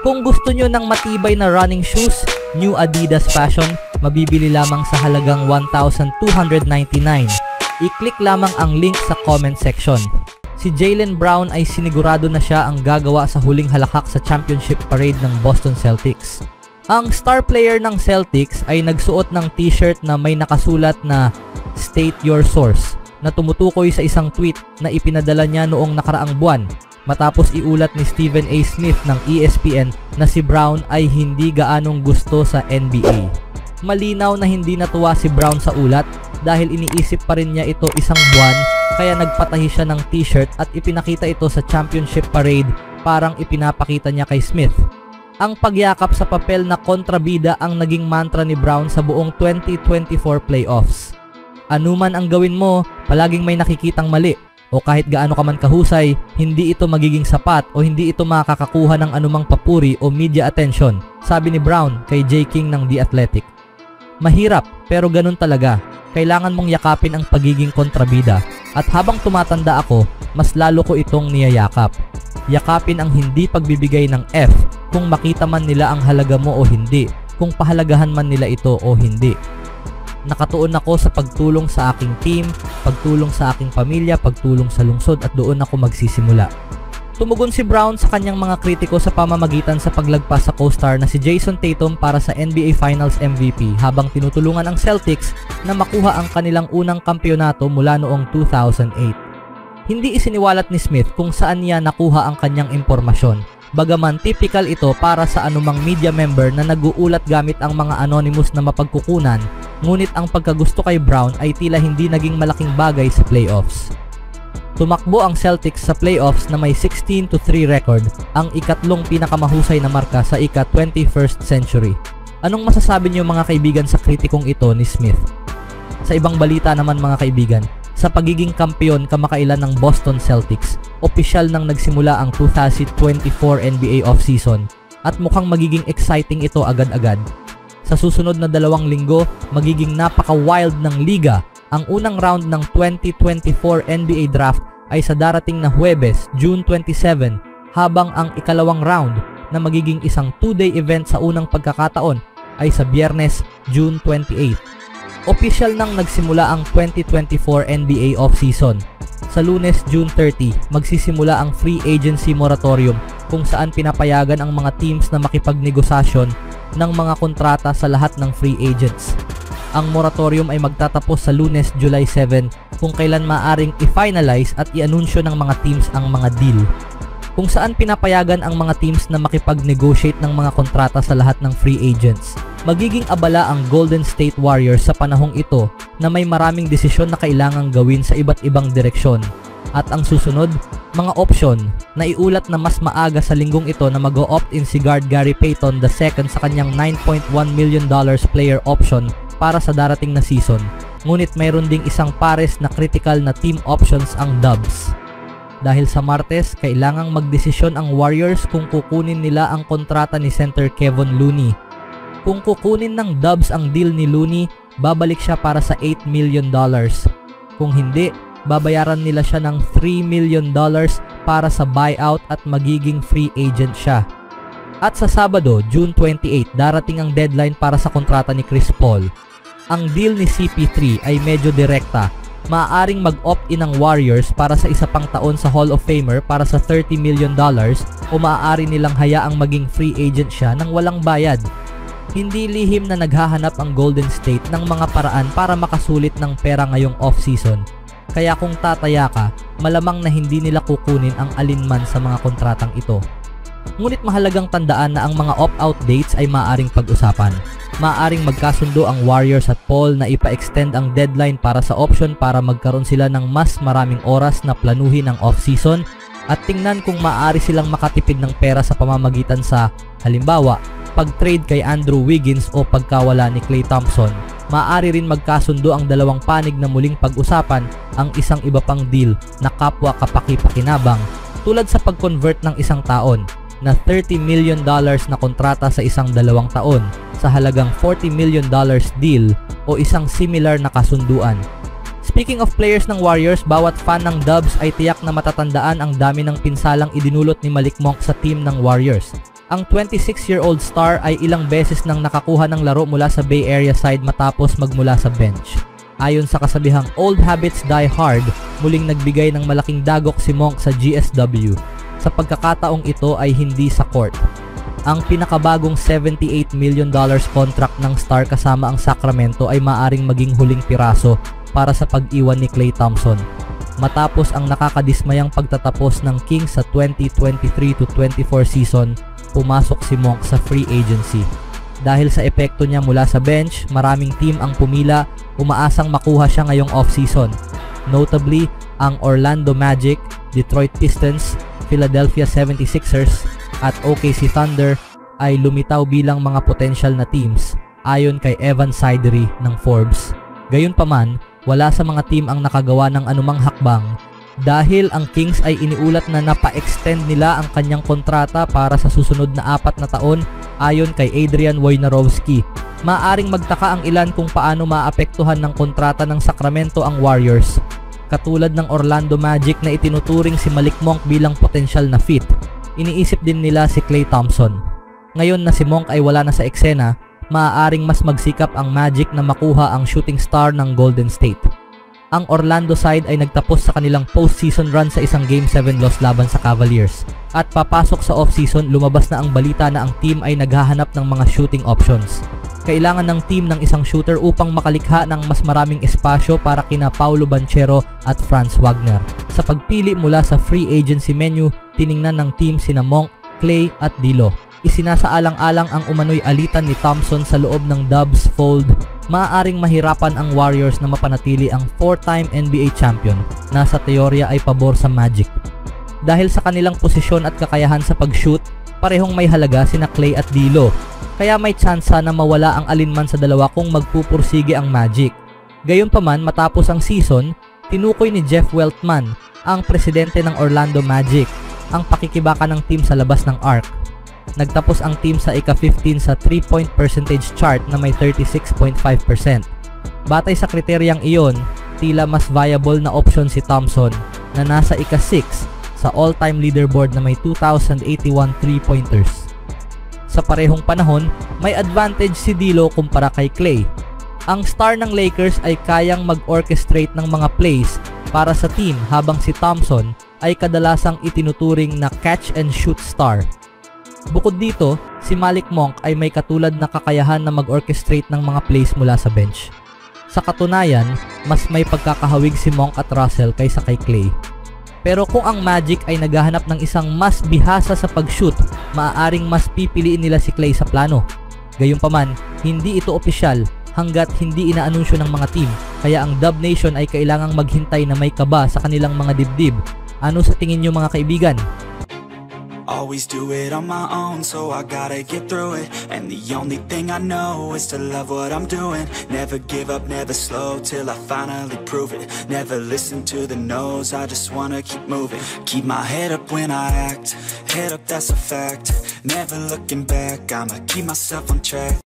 Kung gusto nyo ng matibay na running shoes, new Adidas Fashion, mabibili lamang sa halagang $1,299. I-click lamang ang link sa comment section. Si Jaylen Brown ay sinigurado na siya ang gagawa sa huling halakhak sa championship parade ng Boston Celtics. Ang star player ng Celtics ay nagsuot ng t-shirt na may nakasulat na "State Your Source" na tumutukoy sa isang tweet na ipinadala niya noong nakaraang buwan matapos iulat ni Stephen A. Smith ng ESPN na si Brown ay hindi gaanong gusto sa NBA. Malinaw na hindi natuwa si Brown sa ulat dahil iniisip pa rin niya ito isang buwan, kaya nagpatahi siya ng t-shirt at ipinakita ito sa championship parade, parang ipinapakita niya kay Smith. Ang pagyakap sa papel na kontrabida ang naging mantra ni Brown sa buong 2024 playoffs. Anuman ang gawin mo, palaging may nakikitang mali, o kahit gaano ka man kahusay, hindi ito magiging sapat o hindi ito makakakuha ng anumang papuri o media attention, sabi ni Brown kay Jay King ng The Athletic. Mahirap, pero ganun talaga. Kailangan mong yakapin ang pagiging kontrabida, at habang tumatanda ako, mas lalo ko itong niyayakap. Yakapin ang hindi pagbibigay ng F kung makita man nila ang halaga mo o hindi, kung pahalagahan man nila ito o hindi. Nakatuon ako sa pagtulong sa aking team, pagtulong sa aking pamilya, pagtulong sa lungsod, at doon ako magsisimula. Tumugon si Brown sa kanyang mga kritiko sa pamamagitan sa paglagpas sa co-star na si Jason Tatum para sa NBA Finals MVP habang tinutulungan ang Celtics na makuha ang kanilang unang kampyonato mula noong 2008. Hindi isiniwalat ni Smith kung saan niya nakuha ang kanyang impormasyon, bagaman typical ito para sa anumang media member na nag-uulat gamit ang mga anonymous na mapagkukunan, ngunit ang pagkagusto kay Brown ay tila hindi naging malaking bagay sa playoffs. Tumakbo ang Celtics sa playoffs na may 16-3 record, ang ikatlong pinakamahusay na marka sa ika-21st century. Anong masasabi niyo mga kaibigan sa kritikong ito ni Smith? Sa ibang balita naman mga kaibigan, sa pagiging kampeon kamakailan ng Boston Celtics, opisyal nang nagsimula ang 2024 NBA offseason at mukhang magiging exciting ito agad-agad. Sa susunod na 2 linggo, magiging napaka-wild ng liga. Ang unang round ng 2024 NBA Draft ay sa darating na Huwebes, June 27, habang ang ikalawang round na magiging isang 2-day event sa unang pagkakataon ay sa Biyernes, June 28. Opisyal nang nagsimula ang 2024 NBA offseason. Sa Lunes, June 30, magsisimula ang free agency moratorium kung saan pinapayagan ang mga teams na makipagnegosasyon ng mga kontrata sa lahat ng free agents. Ang moratorium ay magtatapos sa Lunes, July 7 kung kailan maaring i-finalize at i-anunsyo ng mga teams ang mga deal. Kung saan pinapayagan ang mga teams na makipag-negotiate ng mga kontrata sa lahat ng free agents. Magiging abala ang Golden State Warriors sa panahong ito na may maraming desisyon na kailangang gawin sa iba't ibang direksyon. At ang susunod, mga option na iulat na mas maaga sa linggong ito na mag-o-opt-in si guard Gary Payton II sa kanyang $9.1 million player option para sa darating na season. Ngunit mayroon ding isang pares na critical na team options ang Dubs. Dahil sa Martes, kailangang magdesisyon ang Warriors kung kukunin nila ang kontrata ni center Kevon Looney. Kung kukunin ng Dubs ang deal ni Looney, babalik siya para sa $8 million. Kung hindi, babayaran nila siya ng $3 million para sa buyout at magiging free agent siya. At sa Sabado, June 28, darating ang deadline para sa kontrata ni Chris Paul. Ang deal ni CP3 ay medyo direkta. Maaaring mag-opt-in ang Warriors para sa isa pang taon sa Hall of Famer para sa $30 million o maaari nilang hayaang maging free agent siya nang walang bayad. Hindi lihim na naghahanap ang Golden State ng mga paraan para makasulit ng pera ngayong off-season. Kaya kung tataya ka, malamang na hindi nila kukunin ang alinman sa mga kontratang ito. Ngunit mahalagang tandaan na ang mga opt-out dates ay maaaring pag-usapan. Maaaring magkasundo ang Warriors at Paul na ipa-extend ang deadline para sa option para magkaroon sila ng mas maraming oras na planuhin ang off-season at tingnan kung maaari silang makatipid ng pera sa pamamagitan sa, halimbawa, pag-trade kay Andrew Wiggins o pagkawala ni Klay Thompson. Maaari rin magkasundo ang dalawang panig na muling pag-usapan ang isang iba pang deal na kapwa kapaki-pakinabang tulad sa pag-convert ng isang taon na $30 million na kontrata sa isang 2 taon sa halagang $40 million deal o isang similar na kasunduan. Speaking of players ng Warriors, bawat fan ng Dubs ay tiyak na matatandaan ang dami ng pinsalang idinulot ni Malik Monk sa team ng Warriors. Ang 26-year-old star ay ilang beses nang nakakuha ng laro mula sa Bay Area side matapos magmula sa bench. Ayon sa kasabihang old habits die hard, muling nagbigay ng malaking dagok si Monk sa GSW. Sa pagkakataong ito ay hindi sa court. Ang pinakabagong $78 million contract ng star kasama ang Sacramento ay maaring maging huling piraso para sa pag-iwan ni Klay Thompson. Matapos ang nakakadismayang pagtatapos ng Kings sa 2023-24 season, pumasok si Monk sa free agency. Dahil sa epekto niya mula sa bench, maraming team ang pumila, umaasang makuha siya ngayong off-season. Notably, ang Orlando Magic, Detroit Pistons, Philadelphia 76ers at OKC Thunder ay lumitaw bilang mga potential na teams ayon kay Evan Sidery ng Forbes. Gayunpaman, wala sa mga team ang nakagawa ng anumang hakbang dahil ang Kings ay iniulat na napa-extend nila ang kanyang kontrata para sa susunod na 4 na taon ayon kay Adrian Wojnarowski. Maaring magtaka ang ilan kung paano maapektuhan ng kontrata ng Sacramento ang Warriors. Katulad ng Orlando Magic na itinuturing si Malik Monk bilang potensyal na fit, iniisip din nila si Klay Thompson. Ngayon na si Monk ay wala na sa eksena, maaaring mas magsikap ang Magic na makuha ang shooting star ng Golden State. Ang Orlando side ay nagtapos sa kanilang postseason run sa isang Game 7 loss laban sa Cavaliers. At papasok sa offseason, lumabas na ang balita na ang team ay naghahanap ng mga shooting options. Kailangan ng team ng isang shooter upang makalikha ng mas maraming espasyo para kina Paolo Banchero at Franz Wagner. Sa pagpili mula sa free agency menu, tiningnan ng team sina Monk, Klay at D'Lo. Isinasaalang-alang ang umano'y alitan ni Thompson sa loob ng Dubs fold. Maaaring mahirapan ang Warriors na mapanatili ang 4-time NBA champion na sa teorya ay pabor sa Magic. Dahil sa kanilang posisyon at kakayahan sa pag-shoot, parehong may halaga sina Klay at D'Lo. Kaya may tsansa na mawala ang alinman sa dalawa kung magpupursige ang Magic. Gayunpaman, matapos ang season, tinukoy ni Jeff Weltman, ang presidente ng Orlando Magic, ang pakikibaka ng team sa labas ng arc. Nagtapos ang team sa ika-15 sa 3-point percentage chart na may 36.5%. Batay sa kriteryang iyon, tila mas viable na option si Thompson na nasa ika-6 sa all-time leaderboard na may 2,081 3-pointers. Sa parehong panahon, may advantage si D'Lo kumpara kay Klay. Ang star ng Lakers ay kayang mag-orchestrate ng mga plays para sa team habang si Thompson ay kadalasang itinuturing na catch-and-shoot star. Bukod dito, si Malik Monk ay may katulad na kakayahan na mag-orchestrate ng mga plays mula sa bench. Sa katunayan, mas may pagkakahawig si Monk at Russell kaysa kay Klay. Pero kung ang Magic ay naghahanap ng isang mas bihasa sa pag-shoot, maaaring mas pipiliin nila si Klay sa plano. Gayunpaman, hindi ito opisyal hanggat hindi inaanunsyo ng mga team, kaya ang Dub Nation ay kailangang maghintay na may kaba sa kanilang mga dibdib. Ano sa tingin nyo mga kaibigan? Always do it on my own, so I gotta get through it. And the only thing I know is to love what I'm doing. Never give up, never slow, till I finally prove it. Never listen to the no's, I just wanna keep moving. Keep my head up when I act, head up that's a fact. Never looking back, I'ma keep myself on track.